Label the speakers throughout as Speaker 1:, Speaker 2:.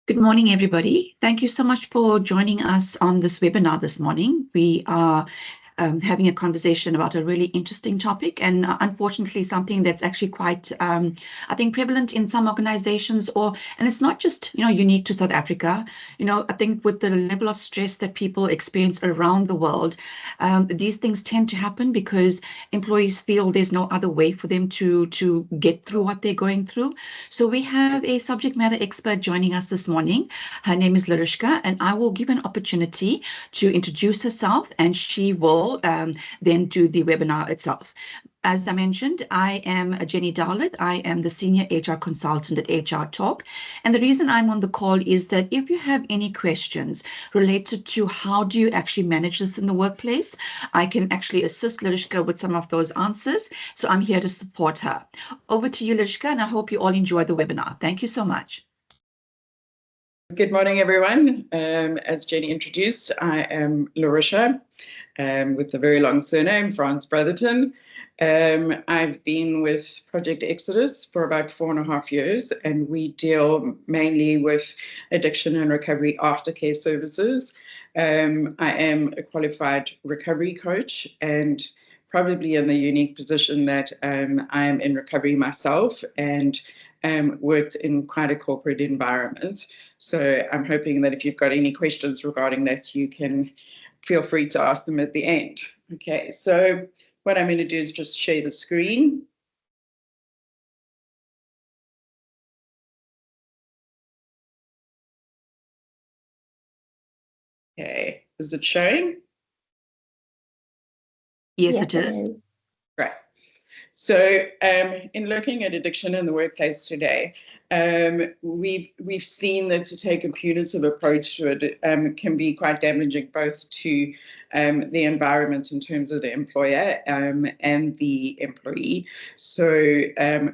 Speaker 1: Good morning, everybody. Thank you so much for joining us on this webinar this morning. We are having a conversation about a really interesting topic and unfortunately something that's actually quite, I think, prevalent in some organizations and it's not just, unique to South Africa. I think with the level of stress that people experience around the world, these things tend to happen because employees feel there's no other way for them to get through what they're going through. So we have a subject matter expert joining us this morning. Her name is Larishka, and I will give an opportunity to introduce herself, and she will then do the webinar itself. As I mentioned, I am Jenny Dowlett. I am the Senior HR Consultant at HR Talk. And the reason I'm on the call is that if you have any questions related to how do you actually manage this in the workplace, I can actually assist Larishka with some of those answers. So I'm here to support her. Over to you, Larishka, and I hope you all enjoy the webinar. Thank you so much.
Speaker 2: Good morning, everyone. As Jenny introduced, I am Larishka with a very long surname, France Brotherton. I've been with Project Exodus for about 4.5 years, and we deal mainly with addiction and recovery aftercare services. I am a qualified recovery coach and probably in the unique position that I am in recovery myself and worked in quite a corporate environment. So I'm hoping that if you've got any questions regarding that, you can feel free to ask them at the end. Okay, so what I'm going to do is just share the screen. Okay, is it showing?
Speaker 1: Yes, it is.
Speaker 2: Right. So in looking at addiction in the workplace today, we've seen that to take a punitive approach to it can be quite damaging both to the environment in terms of the employer and the employee. So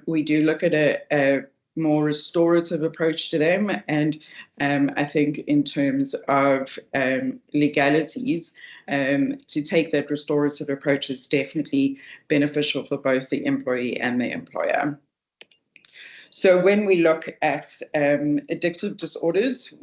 Speaker 2: we do look at a more restorative approach to them, and I think in terms of legalities, to take that restorative approach is definitely beneficial for both the employee and the employer. So when we look at addictive disorders,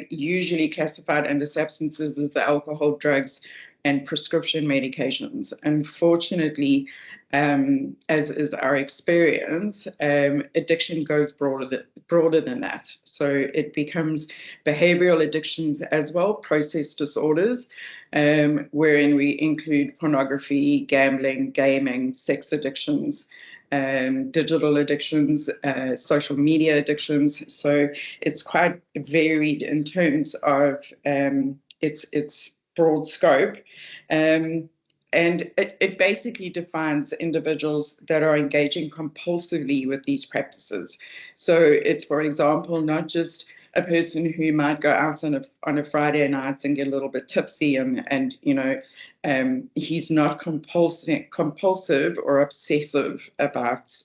Speaker 2: usually classified under substances as the alcohol, drugs, and prescription medications. Unfortunately, as is our experience, addiction goes broader than that. So it becomes behavioral addictions as well, process disorders, wherein we include pornography, gambling, gaming, sex addictions, digital addictions, social media addictions. So it's quite varied in terms of its broad scope. And it basically defines individuals that are engaging compulsively with these practices. So it's, for example, not just a person who might go out on a Friday night and get a little bit tipsy and he's not compulsive or obsessive about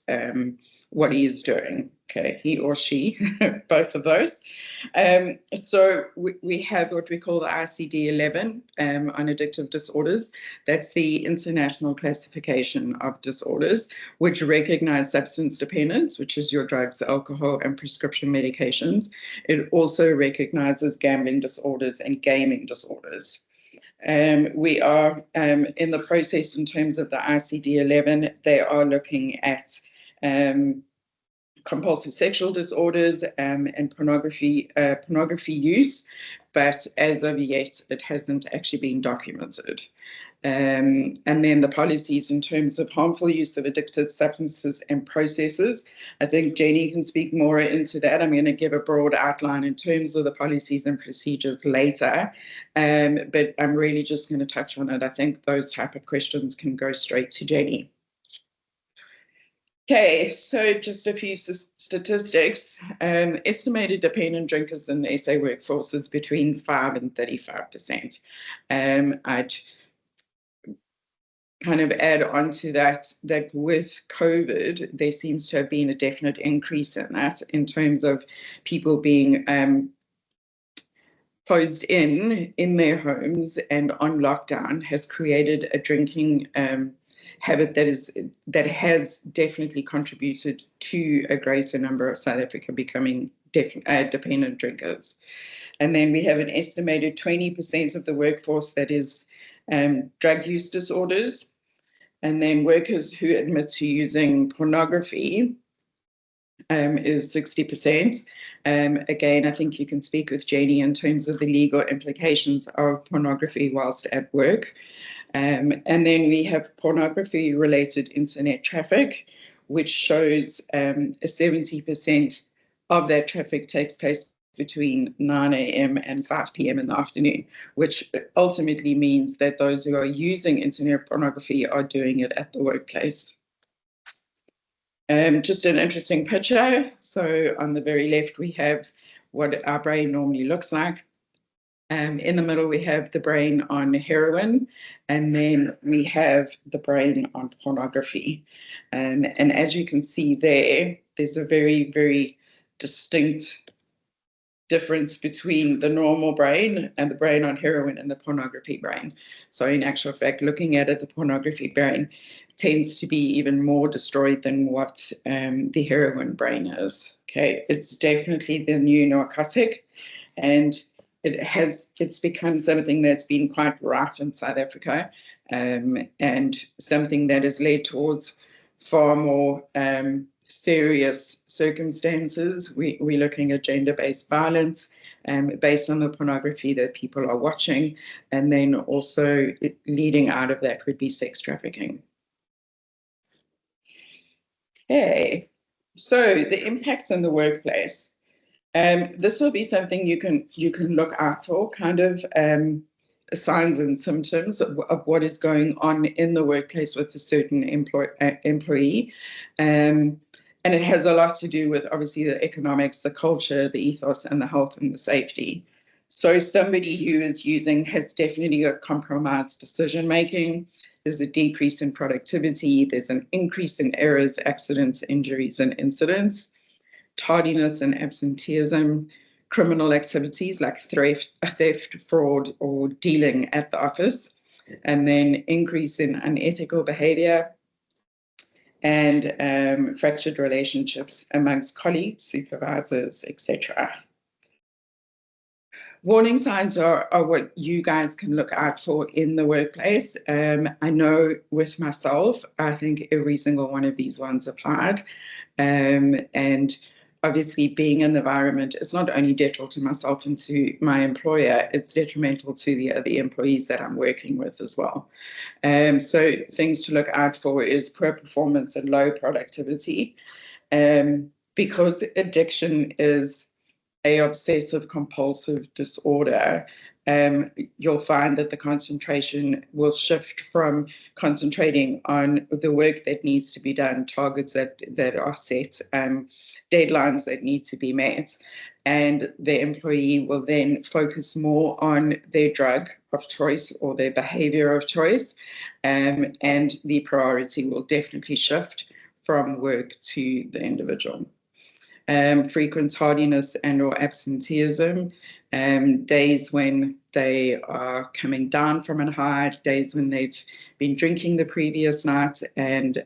Speaker 2: what he is doing. Okay, he or she, both of those. So we have what we call the ICD-11 on addictive disorders. That's the international classification of disorders, which recognize substance dependence, which is your drugs, alcohol, and prescription medications. It also recognizes gambling disorders and gaming disorders. We are in the process in terms of the ICD-11. They are looking at compulsive sexual disorders and pornography use, but as of yet, it hasn't actually been documented. And then the policies in terms of harmful use of addictive substances and processes. I think Jenny can speak more into that. I'm going to give a broad outline in terms of the policies and procedures later, but I'm really just going to touch on it. I think those type of questions can go straight to Jenny. Okay, so just a few statistics. Estimated dependent drinkers in the SA workforce is between 5% and 35%. I'd kind of add on to that with COVID, there seems to have been a definite increase in that in terms of people being closed in their homes and on lockdown has created a drinking habit that has definitely contributed to a greater number of South Africa becoming dependent drinkers. And then we have an estimated 20% of the workforce that is drug use disorders. And then workers who admit to using pornography is 60%. Again, I think you can speak with Janie in terms of the legal implications of pornography whilst at work. And then we have pornography-related internet traffic, which shows 70% of that traffic takes place between 9 a.m. and 5 p.m. in the afternoon, which ultimately means that those who are using internet pornography are doing it at the workplace. Just an interesting picture. So on the very left, we have what our brain normally looks like. In the middle, we have the brain on heroin, and then we have the brain on pornography. And as you can see there, there's a very, very distinct difference between the normal brain and the brain on heroin and the pornography brain. So in actual fact, looking at it, the pornography brain tends to be even more destroyed than what the heroin brain is. Okay, it's definitely the new narcotic, and it's become something that's been quite rife in South Africa, and something that has led towards far more serious circumstances. We're looking at gender-based violence based on the pornography that people are watching, and then also leading out of that would be sex trafficking. Okay, so the impacts in the workplace. This will be something you can look out for, kind of signs and symptoms of what is going on in the workplace with a certain employee. And it has a lot to do with, obviously, the economics, the culture, the ethos, and the health and the safety. So somebody who is using has definitely got compromised decision-making. There's a decrease in productivity. There's an increase in errors, accidents, injuries, and incidents. Tardiness and absenteeism, criminal activities like theft, fraud, or dealing at the office, and then increase in unethical behavior, and fractured relationships amongst colleagues, supervisors, etc. Warning signs are what you guys can look out for in the workplace. I know with myself, I think every single one of these ones applied. And obviously being in the environment is not only detrimental to myself and to my employer, it's detrimental to the employees that I'm working with as well. So things to look out for is poor performance and low productivity. Because addiction is an obsessive compulsive disorder, you'll find that the concentration will shift from concentrating on the work that needs to be done, targets that are set, deadlines that need to be met. And the employee will then focus more on their drug of choice or their behavior of choice. And the priority will definitely shift from work to the individual. Frequent tardiness and or absenteeism, days when they are coming down from a high, days when they've been drinking the previous night, and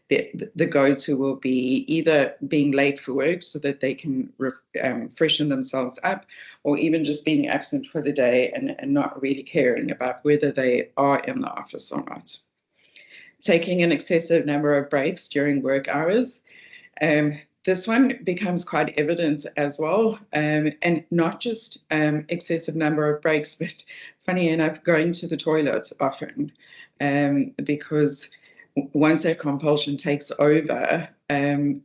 Speaker 2: the go-to will be either being late for work so that they can freshen themselves up, or even just being absent for the day and not really caring about whether they are in the office or not. Taking an excessive number of breaks during work hours. This one becomes quite evident as well, and not just excessive number of breaks, but funny enough, going to the toilet often, because once that compulsion takes over, the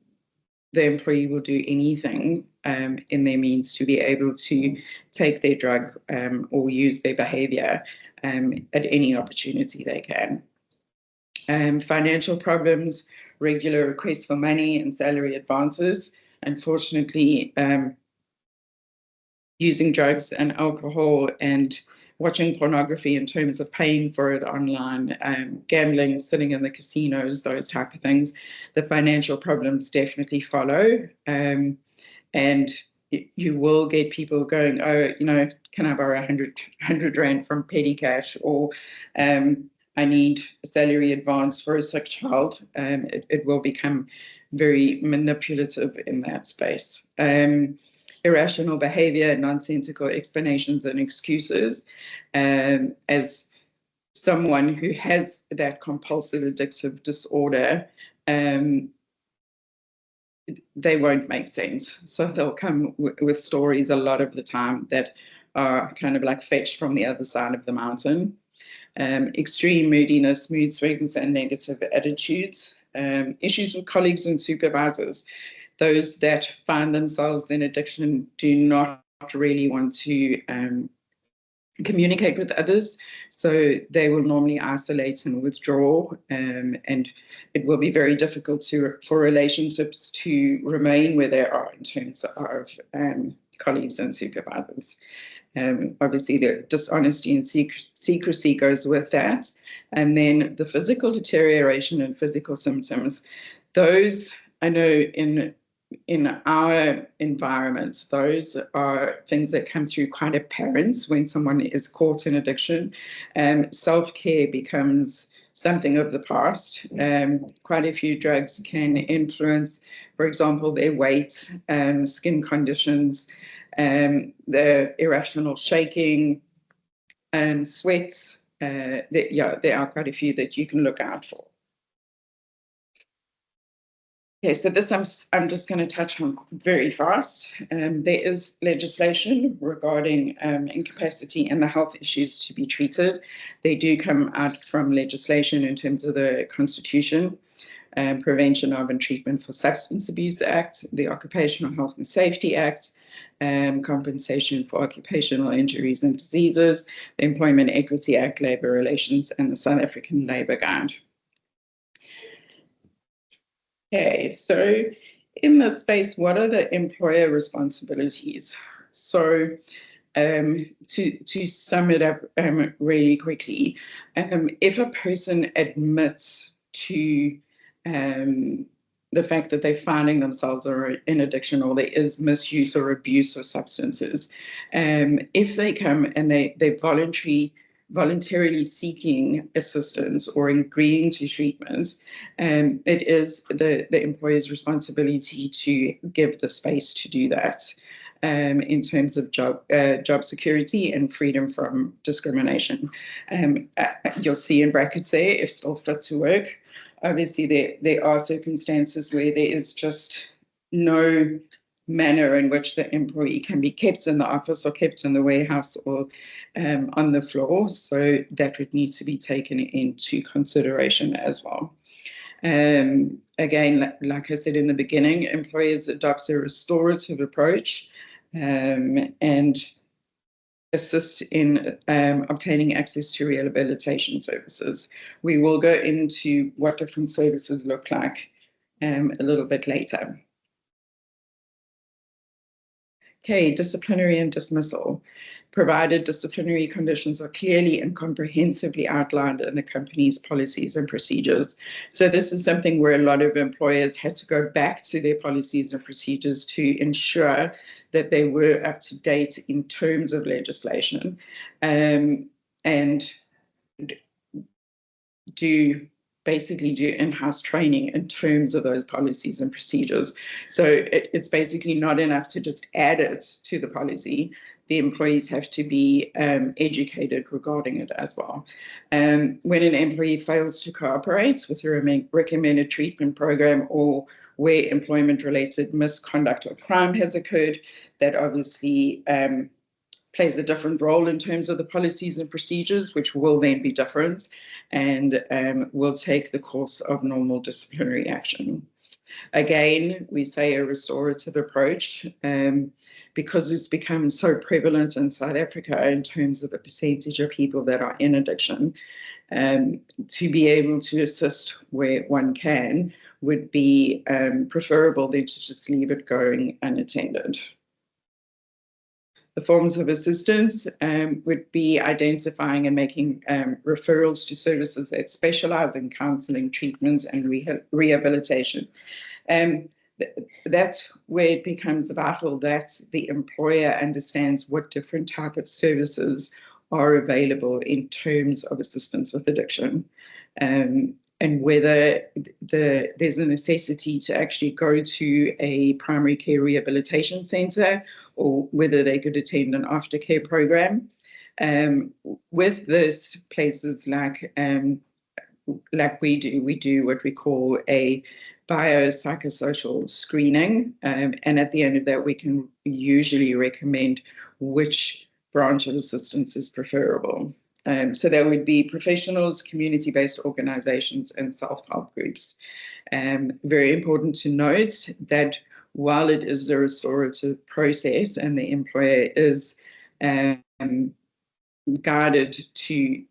Speaker 2: employee will do anything in their means to be able to take their drug or use their behavior at any opportunity they can. Financial problems, regular requests for money and salary advances. Unfortunately, using drugs and alcohol and watching pornography in terms of paying for it online, gambling, sitting in the casinos, those type of things, the financial problems definitely follow. And you will get people going, oh, can I borrow 100 Rand from petty cash, or I need a salary advance for a sick child. It will become very manipulative in that space. Irrational behavior, nonsensical explanations and excuses. As someone who has that compulsive addictive disorder, they won't make sense. So they'll come with stories a lot of the time that are kind of like fetched from the other side of the mountain. Extreme moodiness, mood swings, and negative attitudes. Issues with colleagues and supervisors. Those that find themselves in addiction do not really want to communicate with others, so they will normally isolate and withdraw, and it will be very difficult for relationships to remain where they are in terms of colleagues and supervisors. Obviously, the dishonesty and secrecy goes with that. And then the physical deterioration and physical symptoms, those I know in our environment, those are things that come through quite apparent when someone is caught in addiction. Self-care becomes something of the past. Quite a few drugs can influence, for example, their weight, skin conditions, the irrational shaking, sweats. There are quite a few that you can look out for. Okay, so this I'm just going to touch on very fast. There is legislation regarding incapacity and the health issues to be treated. They do come out from legislation in terms of the Constitution, Prevention of and Treatment for Substance Abuse Act, the Occupational Health and Safety Act, Compensation for Occupational Injuries and Diseases, the Employment Equity Act, Labour Relations, and the South African Labour Guide. Okay, so in this space, what are the employer responsibilities? So to sum it up really quickly, if a person admits to the fact that they're finding themselves in addiction, or there is misuse or abuse of substances, if they come and they're voluntarily seeking assistance or agreeing to treatment, it is the employer's responsibility to give the space to do that, in terms of job security and freedom from discrimination. You'll see in brackets there, if still fit to work. Obviously, there are circumstances where there is just no manner in which the employee can be kept in the office or kept in the warehouse or on the floor. So that would need to be taken into consideration as well. Again, like I said in the beginning, employers adopt a restorative approach and assist in obtaining access to rehabilitation services. We will go into what different services look like a little bit later. Okay, disciplinary and dismissal. Provided disciplinary conditions are clearly and comprehensively outlined in the company's policies and procedures. So this is something where a lot of employers had to go back to their policies and procedures to ensure that they were up to date in terms of legislation, and basically do in-house training in terms of those policies and procedures. So it's basically not enough to just add it to the policy. The employees have to be educated regarding it as well. When an employee fails to cooperate with a recommended treatment program, or where employment-related misconduct or crime has occurred, that obviously plays a different role in terms of the policies and procedures, which will then be different and will take the course of normal disciplinary action. Again, we say a restorative approach because it's become so prevalent in South Africa in terms of the percentage of people that are in addiction. To be able to assist where one can would be preferable than to just leave it going unattended. The forms of assistance would be identifying and making referrals to services that specialize in counseling, treatments, and rehabilitation. That's where it becomes vital that the employer understands what different types of services are available in terms of assistance with addiction. and whether there's a necessity to actually go to a primary care rehabilitation centre, or whether they could attend an aftercare program. With this, places like we do what we call a biopsychosocial screening, and at the end of that, we can usually recommend which branch of assistance is preferable. So there would be professionals, community-based organizations, and self-help groups. Very important to note that while it is a restorative process and the employer is guided to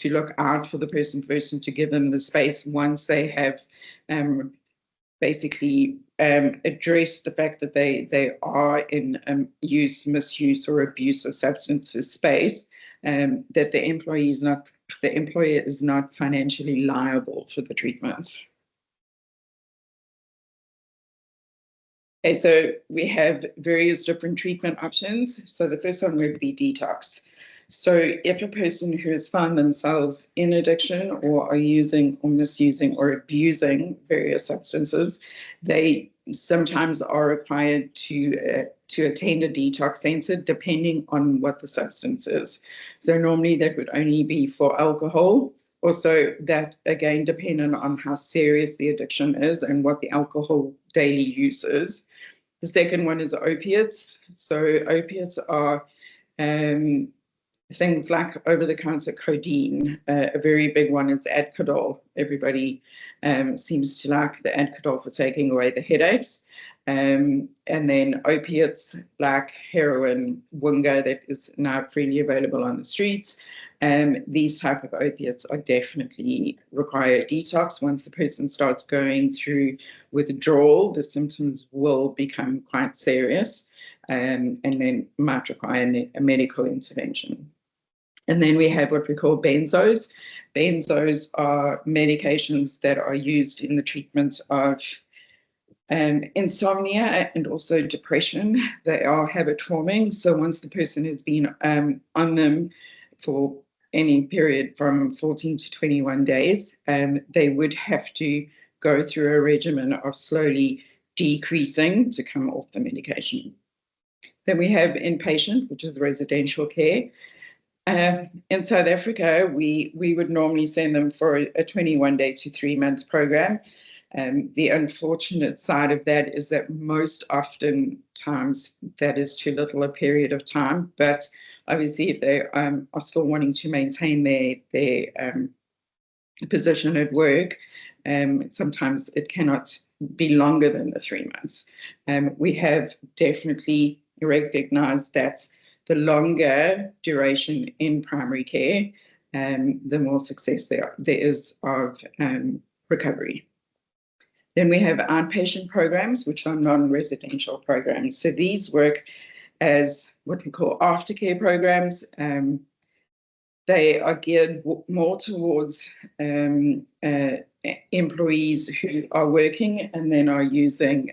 Speaker 2: look out for the person first and to give them the space once they have basically addressed the fact that they are in use, misuse, or abuse of substances space, that the employer is not financially liable for the treatment. Okay, so we have various different treatment options. So the first one would be detox. So if a person who has found themselves in addiction or are using or misusing or abusing various substances, they sometimes are required to attend a detox center depending on what the substance is. So normally that would only be for alcohol. Also, that again depending on how serious the addiction is and what the alcohol daily use is. The second one is opiates. So opiates are things like over-the-counter codeine. A very big one is Adcodol. Everybody seems to like the Adcodol for taking away the headaches. And then opiates like heroin, Wunga, that is now freely available on the streets. These type of opiates are definitely require detox. Once the person starts going through withdrawal, the symptoms will become quite serious, and then might require a medical intervention. And then we have what we call benzos. Benzos are medications that are used in the treatment of insomnia and also depression. They are habit forming. So once the person has been on them for any period from 14 to 21 days, they would have to go through a regimen of slowly decreasing to come off the medication. Then we have inpatient, which is residential care. In South Africa, we would normally send them for a 21-day to 3-month program. The unfortunate side of that is that most often times that is too little a period of time. But obviously, if they are still wanting to maintain their position at work, sometimes it cannot be longer than the 3 months. We have definitely recognized that the longer duration in primary care, the more success there is of recovery. Then we have outpatient programs, which are non-residential programs. So these work as what we call aftercare programs. They are geared more towards employees who are working and then are using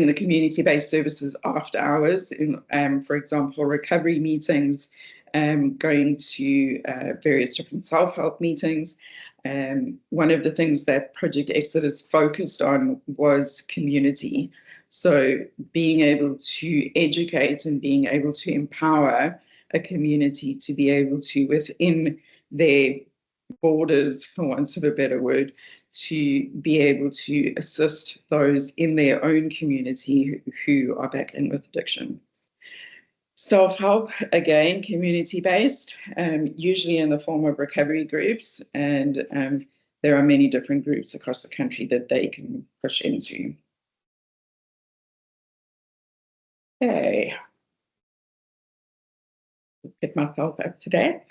Speaker 2: the community-based services after hours, in, for example, recovery meetings, going to various different self-help meetings. One of the things that Project Exodus focused on was community. So being able to educate and being able to empower a community to be able to, within their borders, for want of a better word, to be able to assist those in their own community who are battling with addiction. Self-help, again, community-based, usually in the form of recovery groups, and there are many different groups across the country that they can push into. Okay. Get myself up to date.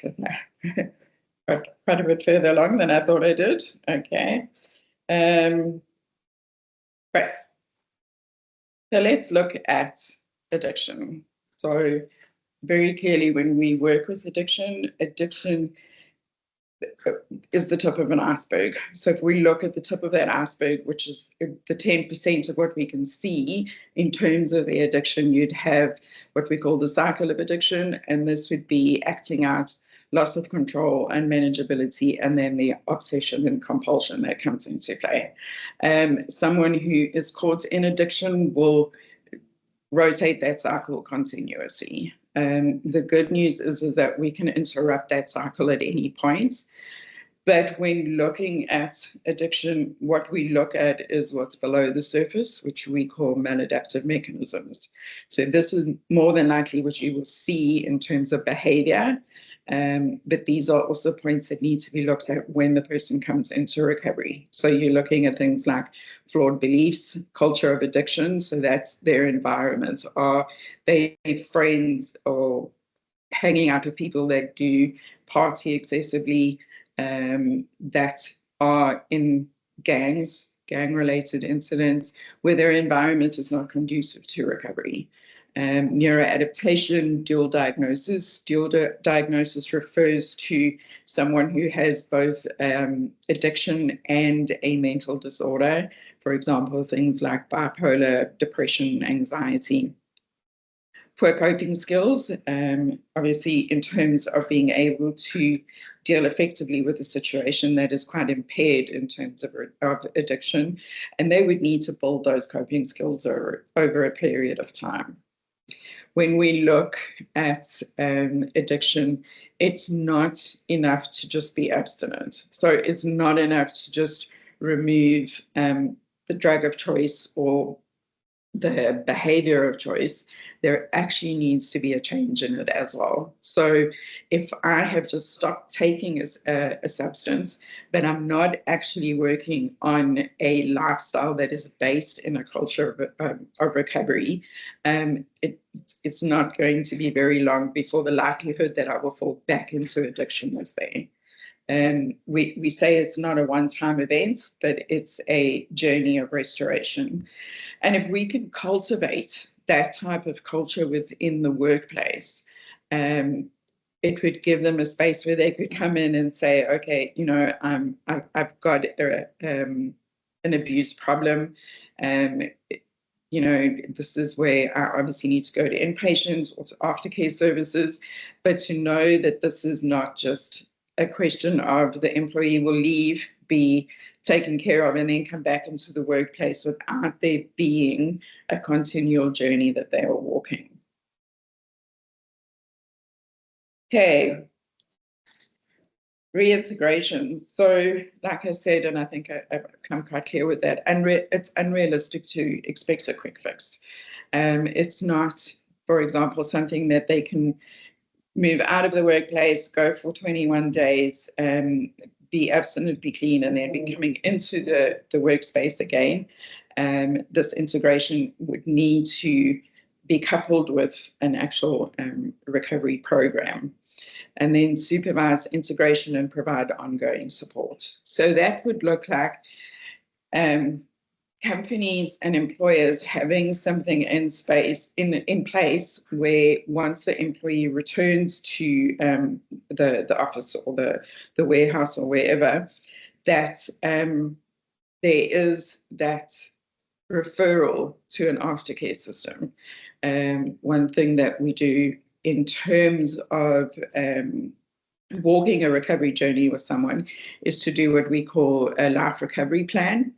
Speaker 2: Got quite a bit further along than I thought I did. Okay. Right. So let's look at addiction. So very clearly, when we work with addiction is the tip of an iceberg. So if we look at the tip of that iceberg, which is the 10% of what we can see in terms of the addiction, you'd have what we call the cycle of addiction, and this would be acting out loss of control, unmanageability, and then the obsession and compulsion that comes into play. Someone who is caught in addiction will rotate that cycle continuously. The good news is that we can interrupt that cycle at any point. But when looking at addiction, what we look at is what's below the surface, which we call maladaptive mechanisms. So this is more than likely what you will see in terms of behavior. But these are also points that need to be looked at when the person comes into recovery. So you're looking at things like flawed beliefs, culture of addiction. So that's their environment. Are they friends or hanging out with people that do party excessively, that are in gangs, gang-related incidents, where their environment is not conducive to recovery. Neuroadaptation, dual diagnosis. Dual diagnosis refers to someone who has both addiction and a mental disorder. For example, things like bipolar, depression, anxiety. Poor coping skills, obviously in terms of being able to deal effectively with a situation that is quite impaired in terms of addiction, and they would need to build those coping skills over a period of time. When we look at addiction, it's not enough to just be abstinent. So it's not enough to just remove the drug of choice or the behavior of choice. There actually needs to be a change in it as well. So if I have just stopped taking a substance, but I'm not actually working on a lifestyle that is based in a culture of recovery, it's not going to be very long before the likelihood that I will fall back into addiction is there. We say it's not a one-time event, but it's a journey of restoration. And if we can cultivate that type of culture within the workplace, it would give them a space where they could come in and say, okay, you know, I've got an abuse problem. You know, this is where I obviously need to go to inpatient or to aftercare services, but to know that this is not just a question of the employee will leave, be taken care of, and then come back into the workplace without there being a continual journey that they are walking. Okay. Reintegration. So, like I said, and I think I've come quite clear with that, it's unrealistic to expect a quick fix. It's not, for example, something that they can move out of the workplace, go for 21 days, be abstinent, be clean, and then be coming into the workspace again. This integration would need to be coupled with an actual recovery program, and then supervise integration and provide ongoing support. So that would look like companies and employers having something in place where once the employee returns to the office or the warehouse or wherever, that there is that referral to an aftercare system. One thing that we do in terms of walking a recovery journey with someone is to do what we call a life recovery plan.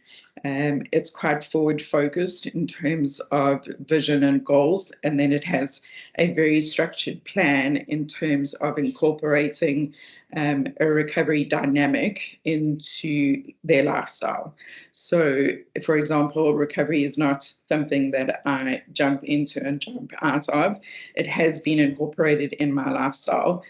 Speaker 2: It's quite forward focused in terms of vision and goals, and then it has a very structured plan in terms of incorporating a recovery dynamic into their lifestyle. So, for example, recovery is not something that I jump into and jump out of. It has been incorporated in my lifestyle.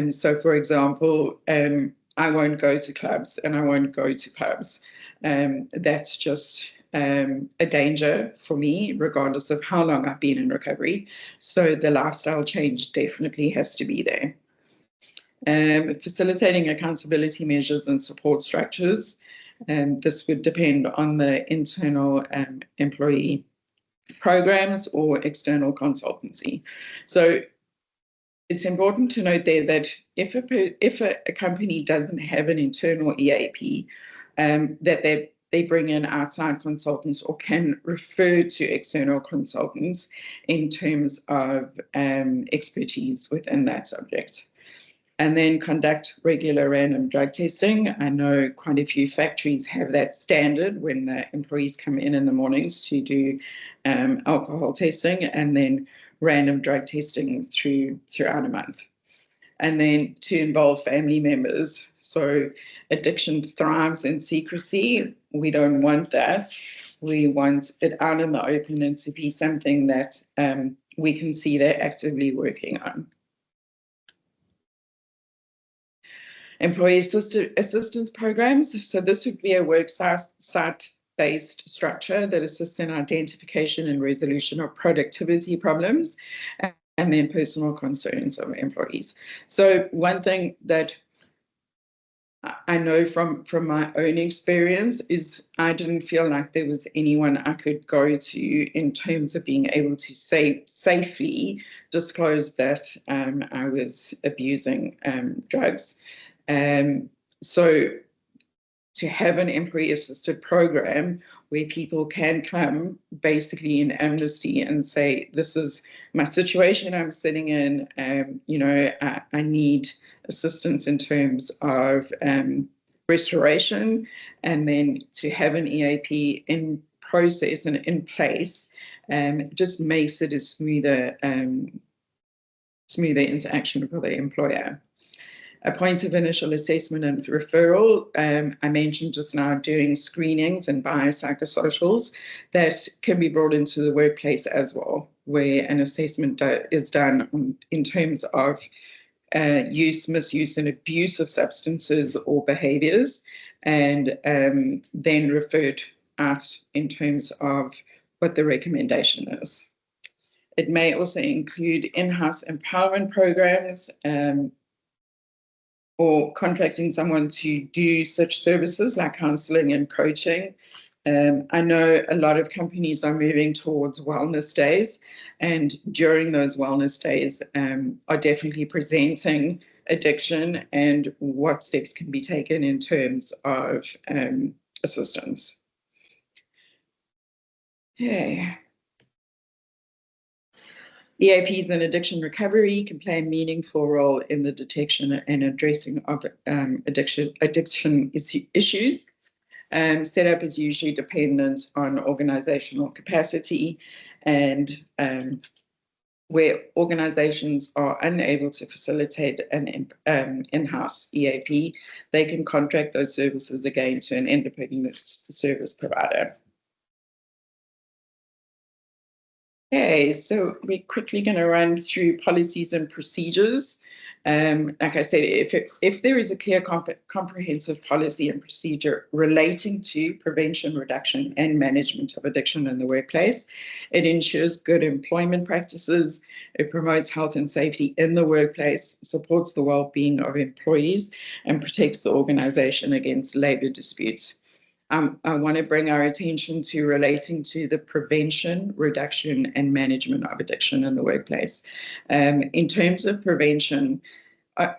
Speaker 2: So, for example, I won't go to clubs and I won't go to pubs. That's just a danger for me, regardless of how long I've been in recovery. So the lifestyle change definitely has to be there. Facilitating accountability measures and support structures. This would depend on the internal employee programs or external consultancy. So it's important to note there that if a company doesn't have an internal EAP, that they bring in outside consultants or can refer to external consultants in terms of expertise within that subject. and then conduct regular random drug testing. I know quite a few factories have that standard when the employees come in the mornings to do alcohol testing, and then random drug testing throughout a month. And then to involve family members. So addiction thrives in secrecy. We don't want that. We want it out in the open and to be something that we can see they're actively working on. Employee assistance programs. So this would be a work site-based structure that assists in identification and resolution of productivity problems and then personal concerns of employees. So one thing that I know from my own experience is I didn't feel like there was anyone I could go to in terms of being able to safely disclose that I was abusing drugs. So to have an employee assisted program where people can come basically in amnesty and say, this is my situation I'm sitting in, I need assistance in terms of restoration, and then to have an EAP in process and in place just makes it a smoother interaction for the employer. A point of initial assessment and referral. I mentioned just now doing screenings and biopsychosocials that can be brought into the workplace as well, where an assessment is done in terms of use, misuse, and abuse of substances or behaviours, and then referred out in terms of what the recommendation is. It may also include in-house empowerment programs, or contracting someone to do such services like counselling and coaching. I know a lot of companies are moving towards wellness days, and during those wellness days are definitely presenting addiction and what steps can be taken in terms of assistance. Okay. EAPs in addiction recovery can play a meaningful role in the detection and addressing of addiction issues. Setup is usually dependent on organizational capacity, and where organizations are unable to facilitate an in-house EAP, they can contract those services again to an independent service provider. Okay, so we're quickly going to run through policies and procedures. Like I said, if there is a clear comprehensive policy and procedure relating to prevention, reduction, and management of addiction in the workplace, it ensures good employment practices, it promotes health and safety in the workplace, supports the well-being of employees, and protects the organization against labor disputes. I want to bring our attention to relating to the prevention, reduction, and management of addiction in the workplace. In terms of prevention,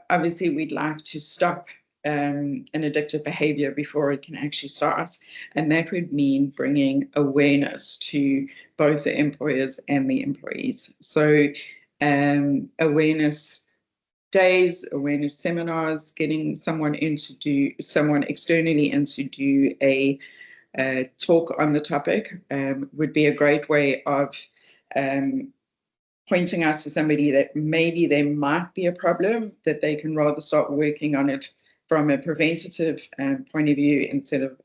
Speaker 2: obviously we'd like to stop an addictive behavior before it can actually start, and that would mean bringing awareness to both the employers and the employees. So awareness days, awareness seminars, getting someone externally in to do a talk on the topic would be a great way of pointing out to somebody that maybe there might be a problem, that they can rather start working on it from a preventative point of view instead of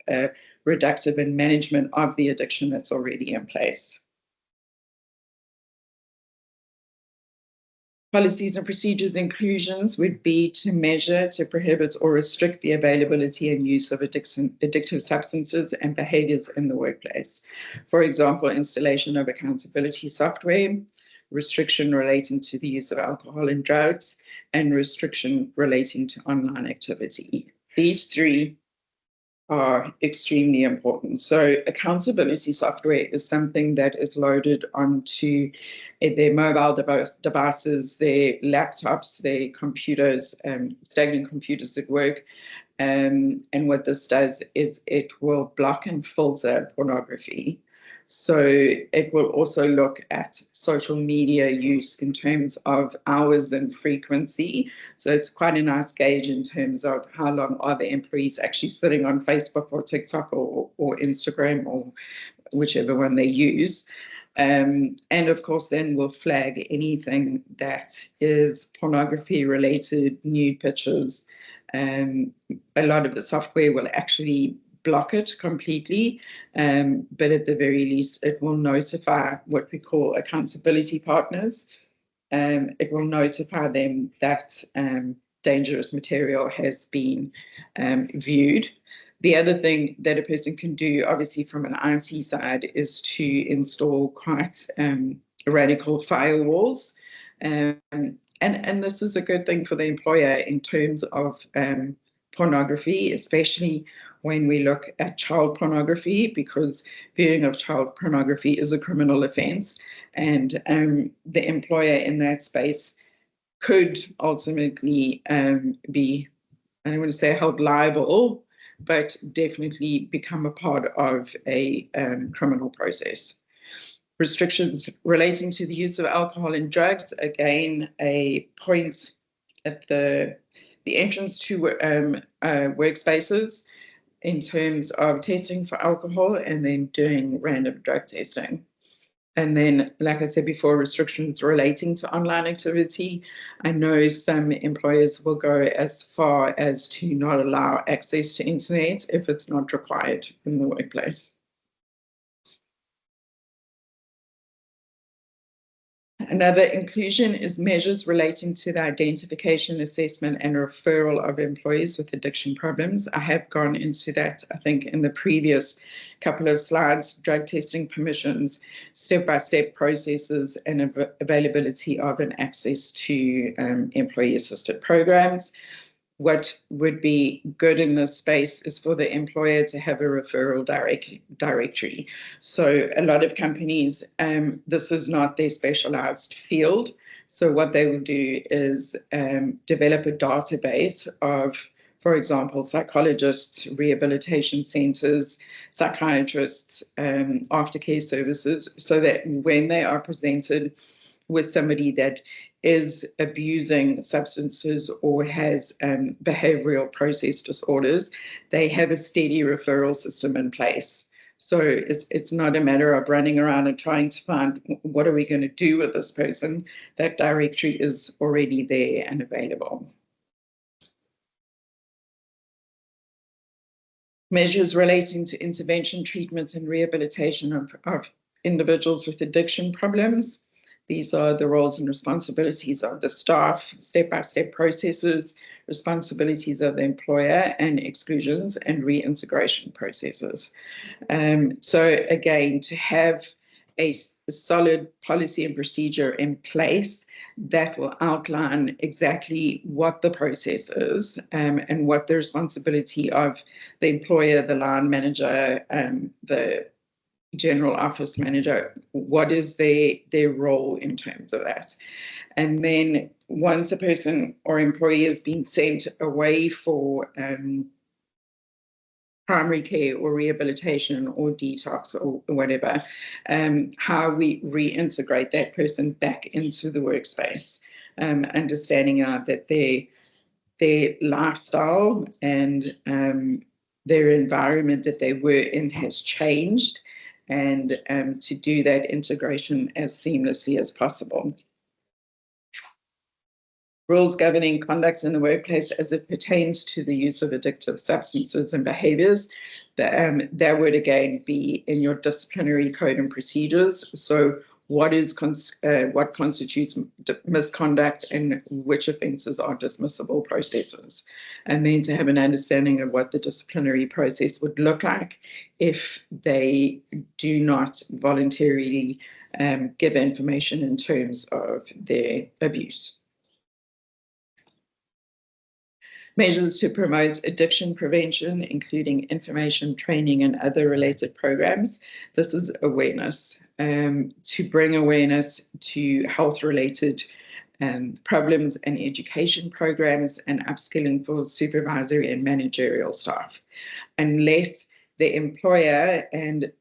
Speaker 2: reductive and management of the addiction that's already in place. Policies and procedures inclusions would be to measure, to prohibit or restrict the availability and use of addictive substances and behaviors in the workplace. For example, installation of accountability software, restriction relating to the use of alcohol and drugs, and restriction relating to online activity. These three are extremely important. So accountability software is something that is loaded onto their mobile devices, their laptops, their computers, staggering computers at work. And what this does is it will block and filter pornography. So it will also look at social media use in terms of hours and frequency. So it's quite a nice gauge in terms of how long are the employees actually sitting on Facebook or TikTok or Instagram or whichever one they use. And of course, then we'll flag anything that is pornography related, nude pictures. A lot of the software will actually block it completely, but at the very least, it will notify what we call accountability partners. It will notify them that dangerous material has been viewed. The other thing that a person can do, obviously from an IT side, is to install quite radical firewalls. And this is a good thing for the employer in terms of pornography, especially when we look at child pornography, because viewing of child pornography is a criminal offence, and the employer in that space could ultimately be, I don't want to say held liable, but definitely become a part of a criminal process. Restrictions relating to the use of alcohol and drugs, again, a point at the entrance to workspaces in terms of testing for alcohol and then doing random drug testing. And then, like I said before, restrictions relating to online activity. I know some employers will go as far as to not allow access to internet if it's not required in the workplace. Another inclusion is measures relating to the identification, assessment, and referral of employees with addiction problems. I have gone into that, I think, in the previous couple of slides: drug testing permissions, step-by-step processes, and availability of and access to employee-assisted programs. What would be good in this space is for the employer to have a referral directory. So a lot of companies, this is not their specialized field. So what they will do is develop a database of, for example, psychologists, rehabilitation centers, psychiatrists, aftercare services, so that when they are presented with somebody that is abusing substances or has behavioral process disorders, they have a steady referral system in place. So it's not a matter of running around and trying to find what are we going to do with this person. That directory is already there and available. Measures relating to intervention, treatments, and rehabilitation of individuals with addiction problems. These are the roles and responsibilities of the staff, step-by-step processes, responsibilities of the employer, and exclusions and reintegration processes. So again, to have a solid policy and procedure in place that will outline exactly what the process is, and what the responsibility of the employer, the line manager, the general office manager, what is their role in terms of that. And then once a person or employee has been sent away for primary care or rehabilitation or detox or whatever, how we reintegrate that person back into the workspace, understanding that their lifestyle and their environment that they were in has changed, and to do that integration as seamlessly as possible. Rules governing conduct in the workplace as it pertains to the use of addictive substances and behaviors. That would again be in your disciplinary code and procedures. So what constitutes misconduct and which offences are dismissible processes, and then to have an understanding of what the disciplinary process would look like if they do not voluntarily give information in terms of their abuse. Measures to promote addiction prevention, including information, training, and other related programs. This is awareness, to bring awareness to health-related problems and education programs and upskilling for supervisory and managerial staff. Unless the employer and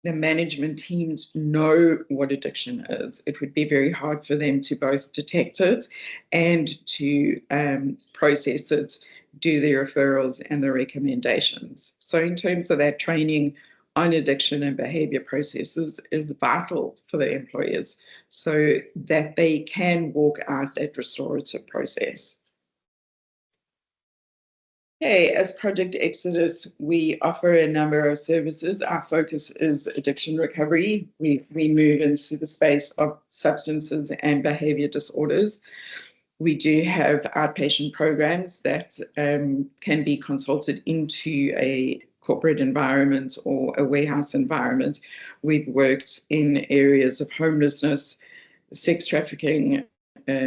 Speaker 2: the management teams know what addiction is, it would be very hard for them to both detect it and to process it, do the referrals and the recommendations. So in terms of that training on addiction and behavior processes is vital for the employers so that they can walk out that restorative process. Okay, as Project Exodus, we offer a number of services. Our focus is addiction recovery. We move into the space of substances and behavior disorders. We do have outpatient programs that can be consulted into a corporate environment or a warehouse environment. We've worked in areas of homelessness, sex trafficking,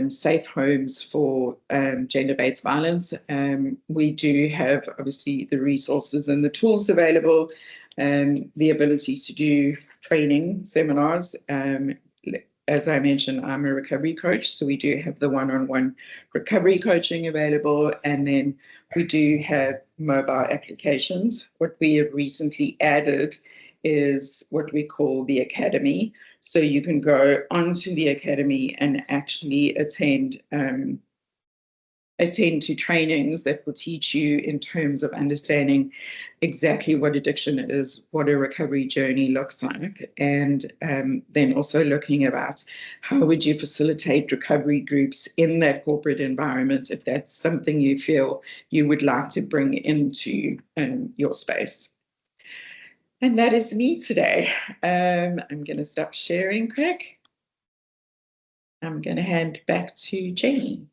Speaker 2: safe homes for gender-based violence. We do have obviously the resources and the tools available, the ability to do training seminars. As I mentioned, I'm a recovery coach, so we do have the one-on-one recovery coaching available, and then we do have mobile applications. What we have recently added is what we call the Academy. So you can go onto the Academy and actually attend to trainings that will teach you in terms of understanding exactly what addiction is, what a recovery journey looks like, and then also looking about how would you facilitate recovery groups in that corporate environment if that's something you feel you would like to bring into your space. And that is me today. I'm going to stop sharing quick. I'm going to hand back to Jenny.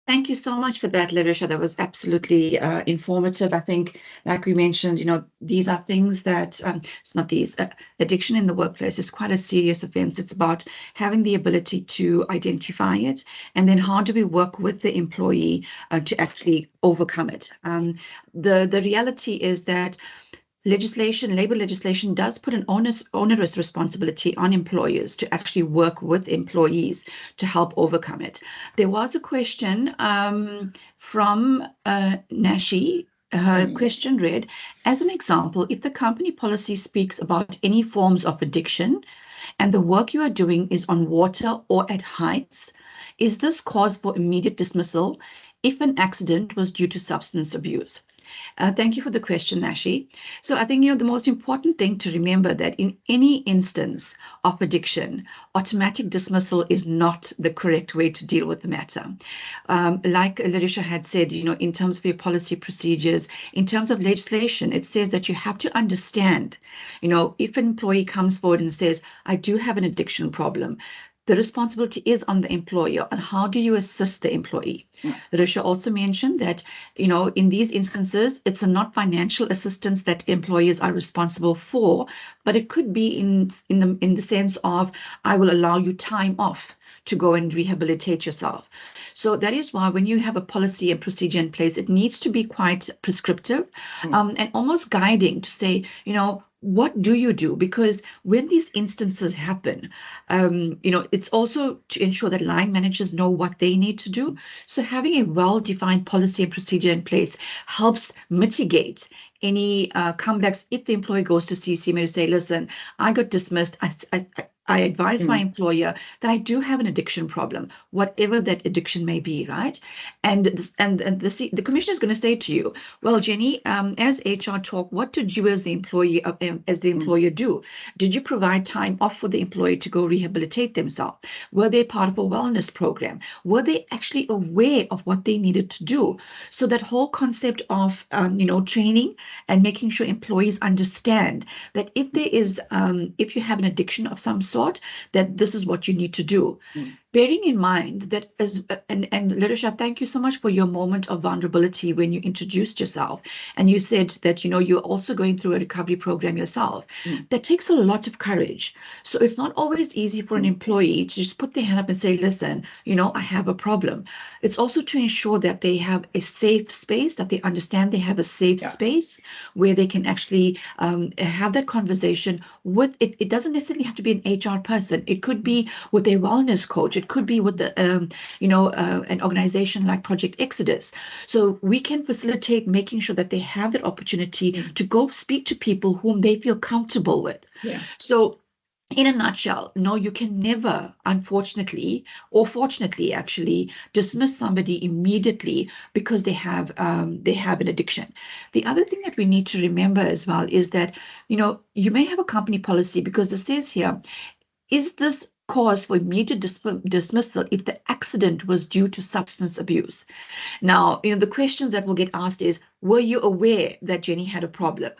Speaker 1: Thank you so much for that, Larisha. That was absolutely informative. I think, like we mentioned, these are things that, it's not these, addiction in the workplace is quite a serious offense. It's about having the ability to identify it, and then how do we work with the employee to actually overcome it. The reality is that labor legislation does put an onerous responsibility on employers to actually work with employees to help overcome it. There was a question from Nashi. Her question read, as an example, if the company policy speaks about any forms of addiction and the work you are doing is on water or at heights, is this cause for immediate dismissal if an accident was due to substance abuse? Thank you for the question, Nashi. So I think, the most important thing to remember that in any instance of addiction, automatic dismissal is not the correct way to deal with the matter. Like Larisha had said, in terms of your policy procedures, in terms of legislation, it says that you have to understand, if an employee comes forward and says, I do have an addiction problem, the responsibility is on the employer, and how do you assist the employee? Larisha also mentioned that, in these instances, it's not financial assistance that employers are responsible for, but it could be in the sense of, I will allow you time off to go and rehabilitate yourself. So that is why when you have a policy and procedure in place, it needs to be quite prescriptive and almost guiding to say, what do you do? Because when these instances happen, it's also to ensure that line managers know what they need to do. So having a well-defined policy and procedure in place helps mitigate any comebacks if the employee goes to CCMA to say, listen, I got dismissed. I advise my employer that I do have an addiction problem, whatever that addiction may be, right? And the commissioner is going to say to you, well, Jenny, as HR talk, what did you as the employee employer do? Did you provide time off for the employee to go rehabilitate themselves? Were they part of a wellness program? Were they actually aware of what they needed to do? So that whole concept of training and making sure employees understand that if there is if you have an addiction of some sort, that this is what you need to do. Bearing in mind that and Larisha, thank you so much for your moment of vulnerability when you introduced yourself and you said that you're also going through a recovery program yourself. That takes a lot of courage. So it's not always easy for an employee to just put their hand up and say, listen, I have a problem. It's also to ensure that they have a safe space, that they understand they have a safe space where they can actually have that conversation with it. It doesn't necessarily have to be an HR person. It could be with a wellness coach. It could be with the, an organization like Project Exodus. So we can facilitate making sure that they have that opportunity to go speak to people whom they feel comfortable with.
Speaker 2: Yeah.
Speaker 1: So in a nutshell, no, you can never, unfortunately, or fortunately, actually, dismiss somebody immediately because they have an addiction. The other thing that we need to remember as well is that, you may have a company policy, because it says here, is this cause for immediate dismissal if the accident was due to substance abuse? Now, the questions that will get asked is, were you aware that Jenny had a problem?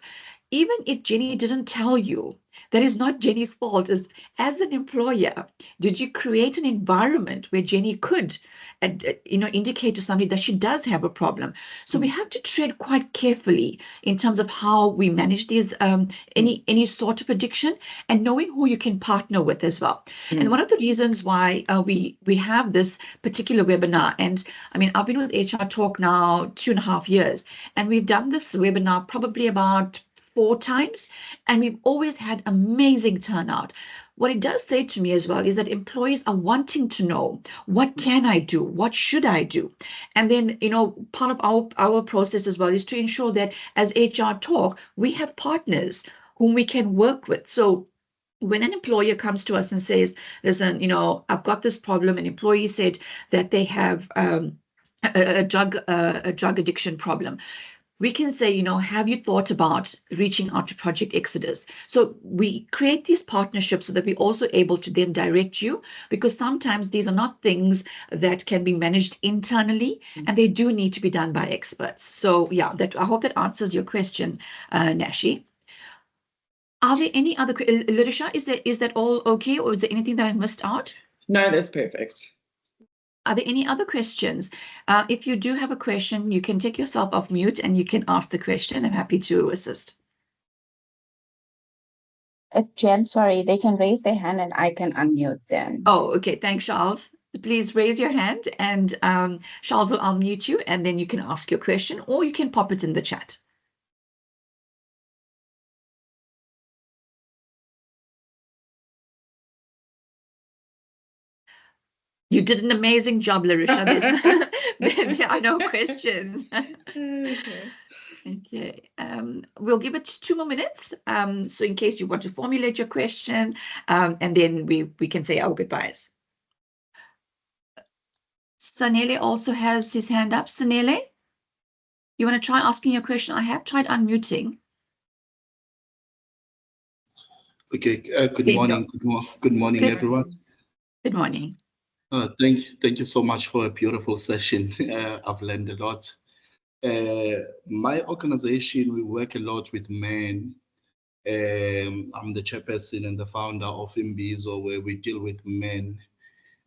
Speaker 1: Even if Jenny didn't tell you, that is not Jenny's fault. As an employer, did you create an environment where Jenny could, indicate to somebody that she does have a problem? So we have to tread quite carefully in terms of how we manage these any sort of addiction, and knowing who you can partner with as well. And one of the reasons why we have this particular webinar, and I mean, I've been with HR Talk now 2.5 years, and we've done this webinar probably about 4 times, and we've always had amazing turnout. What it does say to me as well is that employees are wanting to know, what can I do? What should I do? And then, part of our process as well is to ensure that as HR Talk, we have partners whom we can work with. So when an employer comes to us and says, listen, I've got this problem, an employee said that they have a drug addiction problem, we can say, have you thought about reaching out to Project Exodus? So we create these partnerships so that we're also able to then direct you, because sometimes these are not things that can be managed internally, and they do need to be done by experts. So yeah, I hope that answers your question, Nashi. Are there any other, Larisha, is that all okay, or is there anything that I missed out?
Speaker 2: No, that's perfect.
Speaker 1: Are there any other questions? If you do have a question, you can take yourself off mute and you can ask the question. I'm happy to assist.
Speaker 3: Jen, sorry, they can raise their hand and I can unmute them.
Speaker 1: Oh, okay. Thanks, Charles. Please raise your hand, and Charles will unmute you, and then you can ask your question, or you can pop it in the chat. You did an amazing job, Larisha. There are no questions.
Speaker 2: Okay.
Speaker 1: Okay. We'll give it 2 more minutes. So in case you want to formulate your question, and then we can say our goodbyes. Sanele also has his hand up. Sanele, you want to try asking your question? I have tried unmuting.
Speaker 4: Okay. Good morning. Good morning, everyone.
Speaker 1: Good morning.
Speaker 4: Thank you so much for a beautiful session. I've learned a lot. My organization, we work a lot with men. I'm the chairperson and the founder of Imbizo, where we deal with men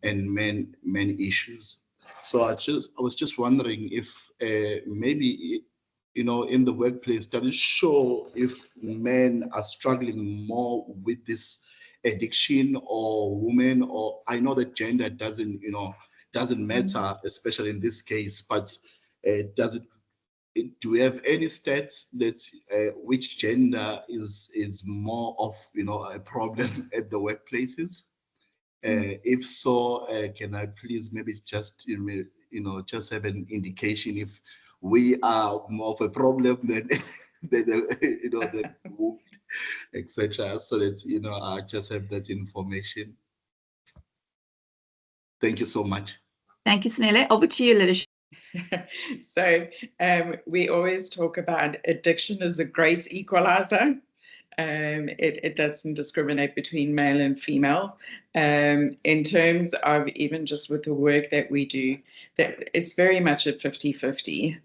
Speaker 4: and men issues. So I was just wondering if maybe, in the workplace, does it show if men are struggling more with this addiction, or women? Or I know that gender doesn't matter, especially in this case, but do we have any stats that which gender is more of a problem at the workplaces? If so, can I please maybe just just have an indication if we are more of a problem than than women, etc. So that I just have that information. Thank you so much.
Speaker 1: Thank you, Sanele. Over to you, Larisha.
Speaker 2: So we always talk about addiction as a great equalizer. It doesn't discriminate between male and female. In terms of even just with the work that we do, that it's very much a 50-50.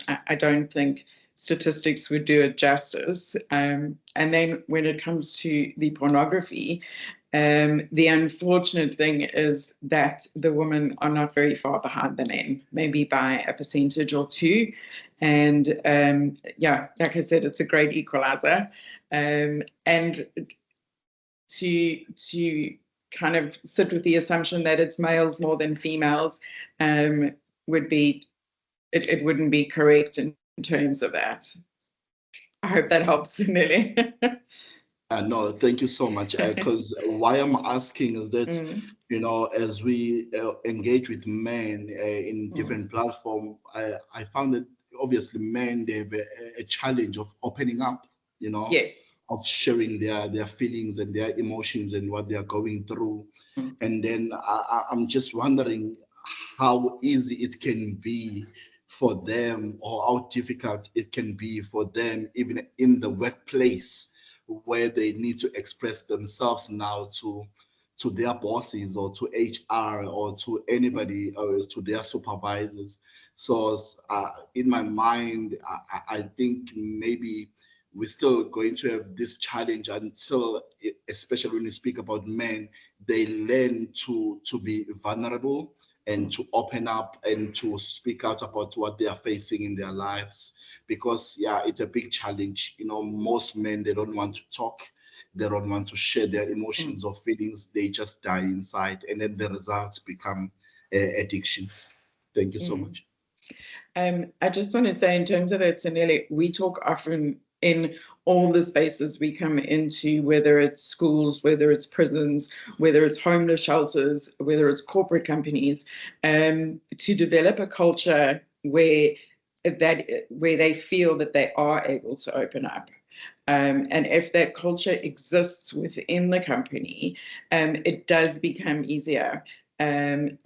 Speaker 2: I don't think statistics would do it justice. And then when it comes to the pornography, the unfortunate thing is that the women are not very far behind the men, maybe by a percentage or 2. And yeah, like I said, it's a great equalizer. And to kind of sit with the assumption that it's males more than females would be, it wouldn't be correct in terms of that. I hope that helps, Nelly.
Speaker 4: No, thank you so much. Because why I'm asking is that you know, as we engage with men in different platforms, I found that obviously men, they have a challenge of opening up, you know,
Speaker 2: Yes.
Speaker 4: of sharing their feelings and their emotions and what they are going through. And then I'm just wondering how easy it can be for them, or how difficult it can be for them, even in the workplace, where they need to express themselves now to their bosses or to HR or to anybody or to their supervisors. So in my mind, I think maybe we're still going to have this challenge until, especially when you speak about men, they learn to be vulnerable and to open up and to speak out about what they are facing in their lives. Because yeah, it's a big challenge. You know, most men, they don't want to talk. They don't want to share their emotions or feelings. They just die inside, and then the results become addictions. Thank you so much.
Speaker 2: I just want to say, in terms of that, Sanele, we talk often in all the spaces we come into, whether it's schools, whether it's prisons, whether it's homeless shelters, whether it's corporate companies, to develop a culture where they feel that they are able to open up. And if that culture exists within the company, it does become easier. And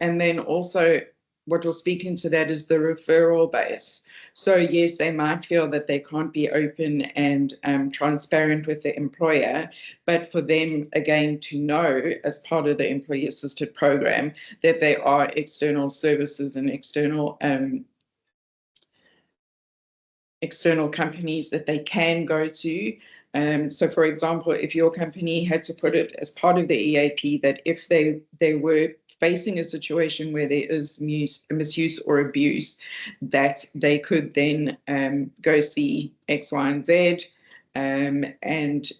Speaker 2: then also, what will speak into that is the referral base. So yes, they might feel that they can't be open and transparent with the employer, but for them, again, to know as part of the employee assisted program that there are external services and external companies that they can go to. So for example, if your company had to put it as part of the EAP that if they were facing a situation where there is misuse or abuse, that they could then go see X, Y, and Z, and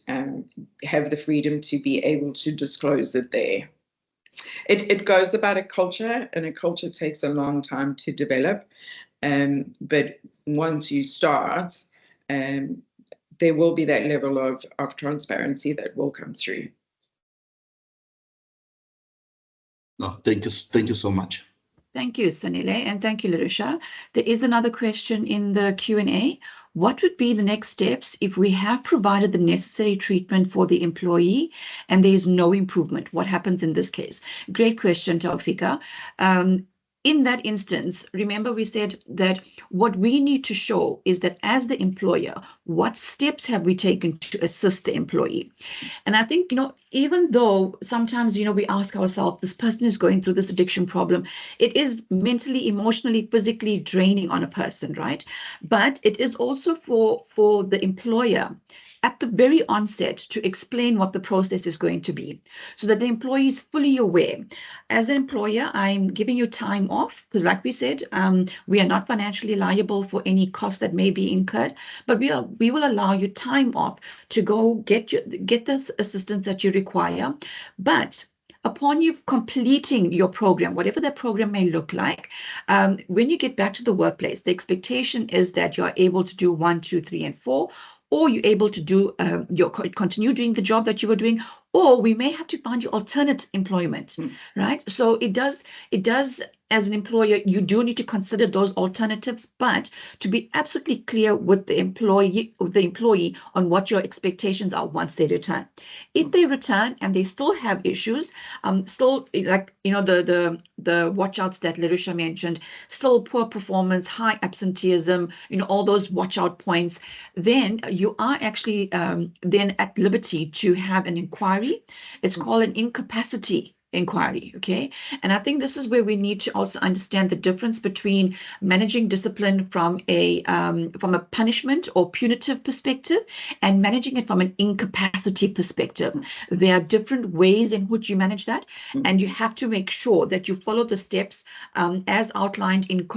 Speaker 2: have the freedom to be able to disclose it there. It goes about a culture, and a culture takes a long time to develop. But once you start, there will be that level of transparency that will come through.
Speaker 4: No, thank you so much.
Speaker 1: Thank you, Sanile, and thank you, Larisha. There is another question in the Q&A. What would be the next steps if we have provided the necessary treatment for the employee and there is no improvement? What happens in this case? Great question, Taufika. In that instance, remember we said that what we need to show is that as the employer, what steps have we taken to assist the employee? And I think, even though sometimes, we ask ourselves, this person is going through this addiction problem, it is mentally, emotionally, physically draining on a person, right? But it is also for the employer at the very onset to explain what the process is going to be so that the employee is fully aware. As an employer, I'm giving you time off because like we said, we are not financially liable for any cost that may be incurred, but we will allow you time off to go get the assistance that you require. But upon you completing your program, whatever that program may look like, when you get back to the workplace, the expectation is that you're able to do 1, 2, 3, and 4, or you're able to do continue doing the job that you were doing, or we may have to find you alternate employment, right? So it does, as an employer, you do need to consider those alternatives, but to be absolutely clear with the employee on what your expectations are once they return. If they return and they still have issues, still like, the watch outs that Larisha mentioned, still poor performance, high absenteeism, all those watch out points, then you are actually then at liberty to have an inquiry. It's called an incapacity inquiry, okay? And I think this is where we need to also understand the difference between managing discipline from a punishment or punitive perspective and managing it from an incapacity perspective. There are different ways in which you manage that, and you have to make sure that you follow the steps as outlined in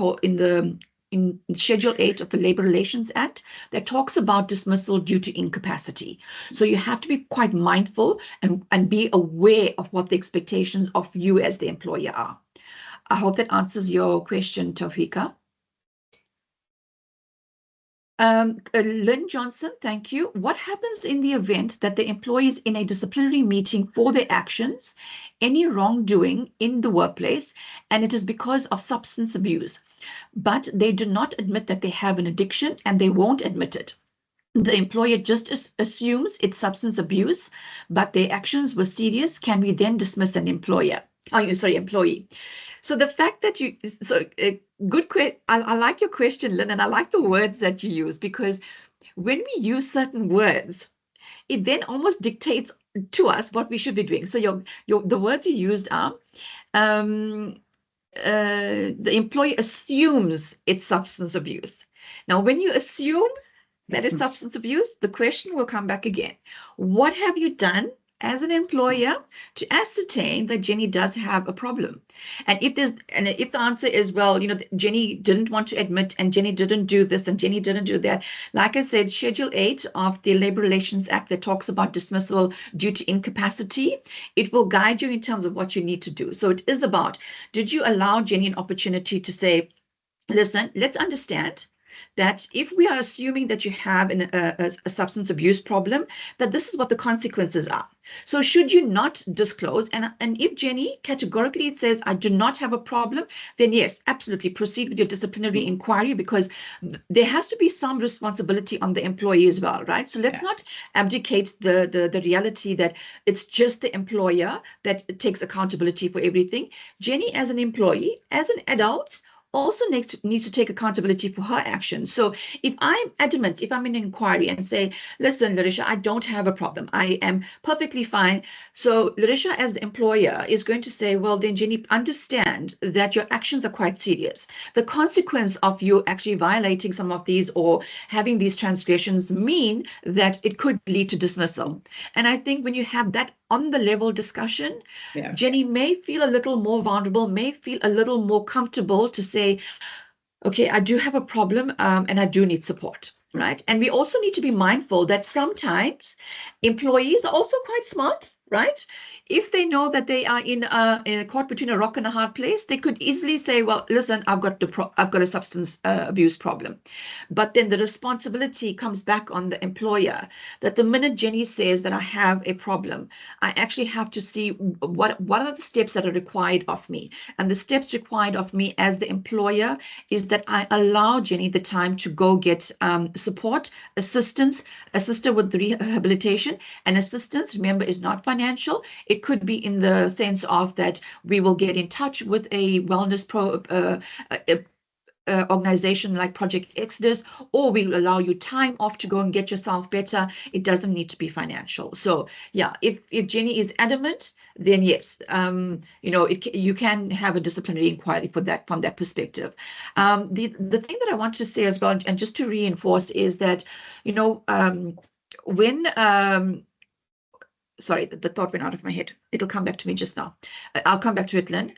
Speaker 1: Schedule 8 of the Labor Relations Act that talks about dismissal due to incapacity. So you have to be quite mindful and be aware of what the expectations of you as the employer are. I hope that answers your question, Taufika. Lynn Johnson, thank you. What happens in the event that the employee is in a disciplinary meeting for their actions, any wrongdoing in the workplace, and it is because of substance abuse, but they do not admit that they have an addiction and they won't admit it? The employer just assumes it's substance abuse, but their actions were serious. Can we then dismiss an employee? So the fact that good question. I like your question, Lynn, and I like the words that you use, because when we use certain words, it then almost dictates to us what we should be doing. So the words you used are, the employee assumes it's substance abuse. Now, when you assume that it's substance abuse, the question will come back again. What have you done as an employer to ascertain that Jenny does have a problem? And if the answer is, well, Jenny didn't want to admit, and Jenny didn't do this, and Jenny didn't do that. Like I said, Schedule 8 of the Labor Relations Act that talks about dismissal due to incapacity, it will guide you in terms of what you need to do. So it is about, did you allow Jenny an opportunity to say, listen, let's understand that if we are assuming that you have a substance abuse problem, that this is what the consequences are. So should you not disclose? And if Jenny categorically says, I do not have a problem, then yes, absolutely proceed with your disciplinary inquiry, because there has to be some responsibility on the employee as well, right? So let's not abdicate the reality that it's just the employer that takes accountability for everything. Jenny, as an employee, as an adult, also needs to take accountability for her actions. So if I'm adamant, if I'm in an inquiry and say, listen, Larisha, I don't have a problem, I am perfectly fine. So Larisha, as the employer, is going to say, well, then Jenny, understand that your actions are quite serious. The consequence of you actually violating some of these or having these transgressions mean that it could lead to dismissal. And I think when you have that on the level discussion, Jenny may feel a little more vulnerable, may feel a little more comfortable to say, okay, I do have a problem and I do need support, right? And we also need to be mindful that sometimes employees are also quite smart, right? If they know that they are in a caught between a rock and a hard place, they could easily say, well, listen, I've got a substance abuse problem. But then the responsibility comes back on the employer, that the minute Jenny says that I have a problem, I actually have to see what are the steps that are required of me. And the steps required of me as the employer is that I allow Jenny the time to go get support, assistance, assist her with the rehabilitation. And assistance, remember, is not financial. It could be in the sense of that we will get in touch with a wellness organization like Project Exodus, or we'll allow you time off to go and get yourself better. It doesn't need to be financial. So yeah, if Jenny is adamant, then yes, you can have a disciplinary inquiry for that from that perspective. The thing that I want to say as well, and just to reinforce, is that when sorry, the thought went out of my head. It'll come back to me just now. I'll come back to it, Lynn.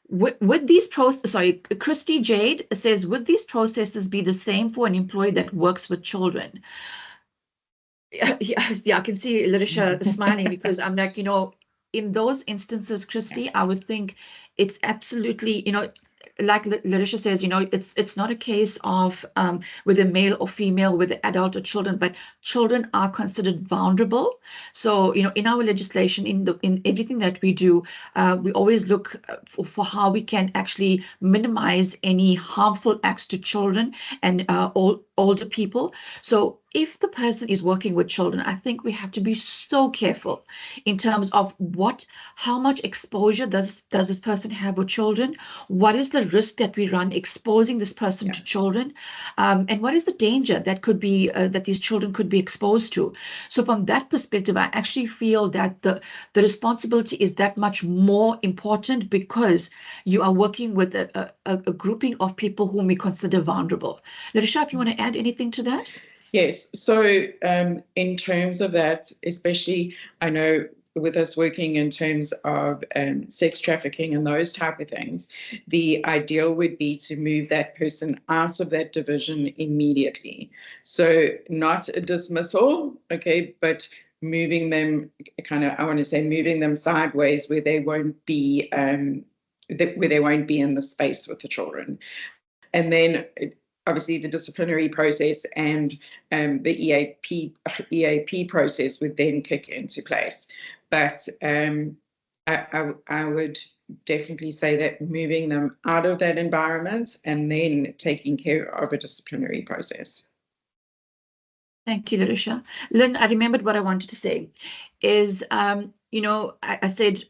Speaker 1: Would these Christy Jade says, would these processes be the same for an employee that works with children? Yeah, I can see Larisha smiling, because I'm like, in those instances, Christy, I would think it's absolutely, like Larisha says, it's not a case of whether male or female, whether adult or children, but children are considered vulnerable. So, in our legislation, in everything that we do, we always look for how we can actually minimize any harmful acts to children and older people. So if the person is working with children, I think we have to be so careful in terms of how much exposure does this person have with children? What is the risk that we run exposing this person to children? And what is the danger that could be that these children could be exposed to? So from that perspective, I actually feel that the responsibility is that much more important, because you are working with a grouping of people whom we consider vulnerable. Larisha, if you want to add anything to that?
Speaker 2: Yes. So in terms of that, especially, I know with us working in terms of sex trafficking and those type of things, the ideal would be to move that person out of that division immediately. So not a dismissal, okay, but moving them moving them sideways where they won't be in the space with the children. And then obviously the disciplinary process and the EAP process would then kick into place. But I would definitely say that moving them out of that environment and then taking care of a disciplinary process.
Speaker 1: Thank you, Larisha. Lynn, I remembered what I wanted to say is, you know, I said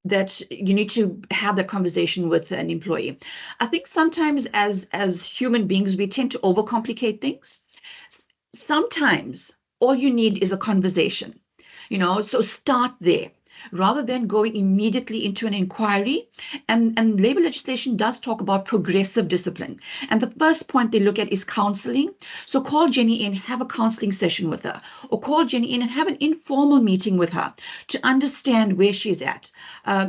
Speaker 1: that you need to have that conversation with an employee. I think sometimes as human beings, we tend to overcomplicate things. Sometimes all you need is a conversation, you know, so start there rather than going immediately into an inquiry. And labor legislation does talk about progressive discipline. And the first point they look at is counseling. So call Jenny in, have a counseling session with her, or call Jenny in and have an informal meeting with her to understand where she's at.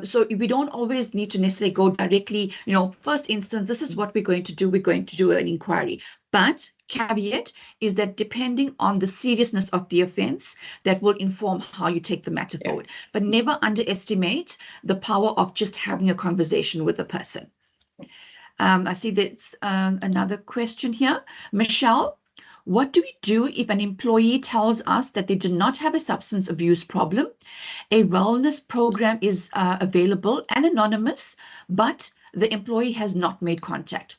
Speaker 1: So we don't always need to necessarily go directly, you know, first instance, this is what we're going to do. We're going to do an inquiry. But caveat is that depending on the seriousness of the offense, that will inform how you take the matter forward. But never underestimate the power of just having a conversation with a person. I see there's another question here. Michelle, what do we do if an employee tells us that they do not have a substance abuse problem? A wellness program is available and anonymous, but the employee has not made contact.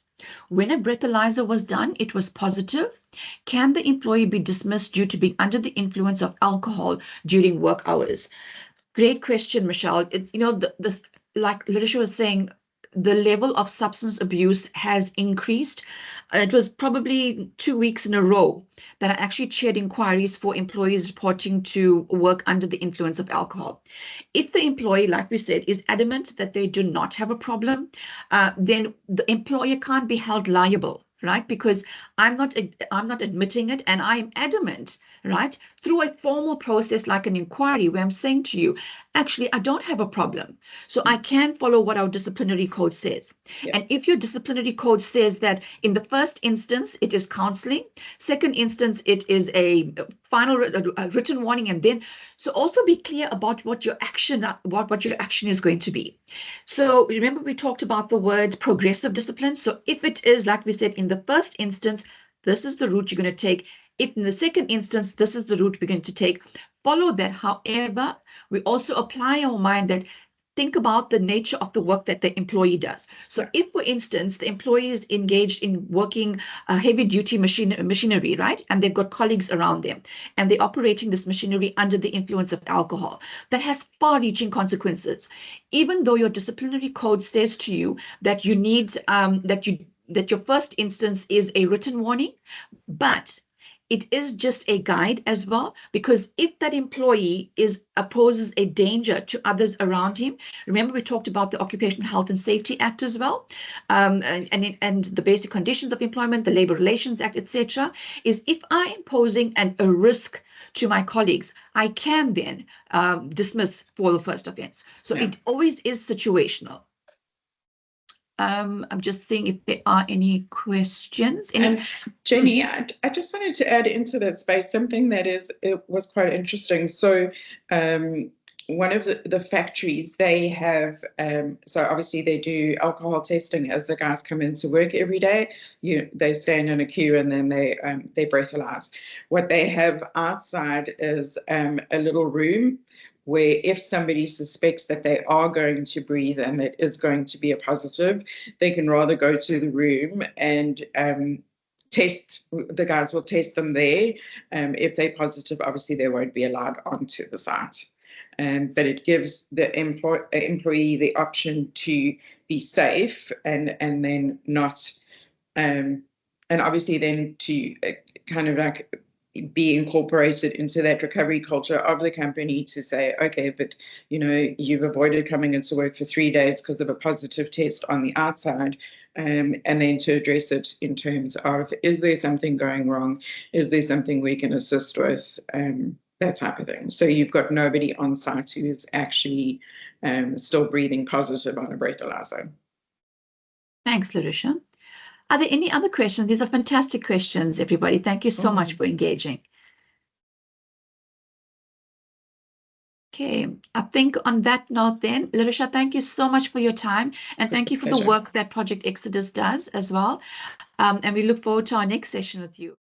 Speaker 1: When a breathalyzer was done, it was positive. Can the employee be dismissed due to being under the influence of alcohol during work hours? Great question, Michelle. You know, like Larisha was saying, the level of substance abuse has increased. It was probably 2 weeks in a row that I actually chaired inquiries for employees reporting to work under the influence of alcohol. If the employee, like we said, is adamant that they do not have a problem, then the employer can't be held liable, right? Because I'm not admitting it, and I'm adamant, right, through a formal process like an inquiry where I'm saying to you, actually, I don't have a problem. So I can follow what our disciplinary code says.
Speaker 2: Yeah.
Speaker 1: And if your disciplinary code says that in the first instance, it is counseling, second instance, it is a final written warning, and then, so also be clear about what your action is going to be. So remember, we talked about the word progressive discipline. So if it is, like we said, in the first instance, this is the route you're going to take. If in the second instance, this is the route we're going to take, follow that. However, we also apply our mind that think about the nature of the work that the employee does. So if, for instance, the employee is engaged in working heavy duty machinery, right? And they've got colleagues around them and they're operating this machinery under the influence of alcohol, that has far reaching consequences. Even though your disciplinary code says to you that you need, that your first instance is a written warning, but it is just a guide as well, because if that employee poses a danger to others around him, remember we talked about the Occupational Health and Safety Act as well, and the Basic Conditions of Employment, the Labor Relations Act, etc. Is if I am posing a risk to my colleagues, I can then dismiss for the first offense. So it always is situational. I'm just seeing if there are any questions.
Speaker 2: Jenny, I just wanted to add into that space something that was quite interesting. So one of the factories, they have, so obviously they do alcohol testing as the guys come into work every day. They stand in a queue and then they breathalyze. What they have outside is a little room where if somebody suspects that they are going to breathe and that is going to be a positive, they can rather go to the room and the guys will test them there. If they're positive, obviously they won't be allowed onto the site. But it gives the employee the option to be safe and then not, and obviously then to kind of like be incorporated into that recovery culture of the company to say, okay, but you've avoided coming into work for 3 days because of a positive test on the outside, and then to address it in terms of, is there something going wrong? Is there something we can assist with? That type of thing. So you've got nobody on site who is actually still breathing positive on a breathalyzer.
Speaker 1: Thanks, Larisha. Are there any other questions? These are fantastic questions, everybody. Thank you so much for engaging. Okay, I think on that note then, Larisha, thank you so much for your time, and thank
Speaker 2: It's a
Speaker 1: you for the
Speaker 2: pleasure.
Speaker 1: work that Project Exodus does as well. And we look forward to our next session with you.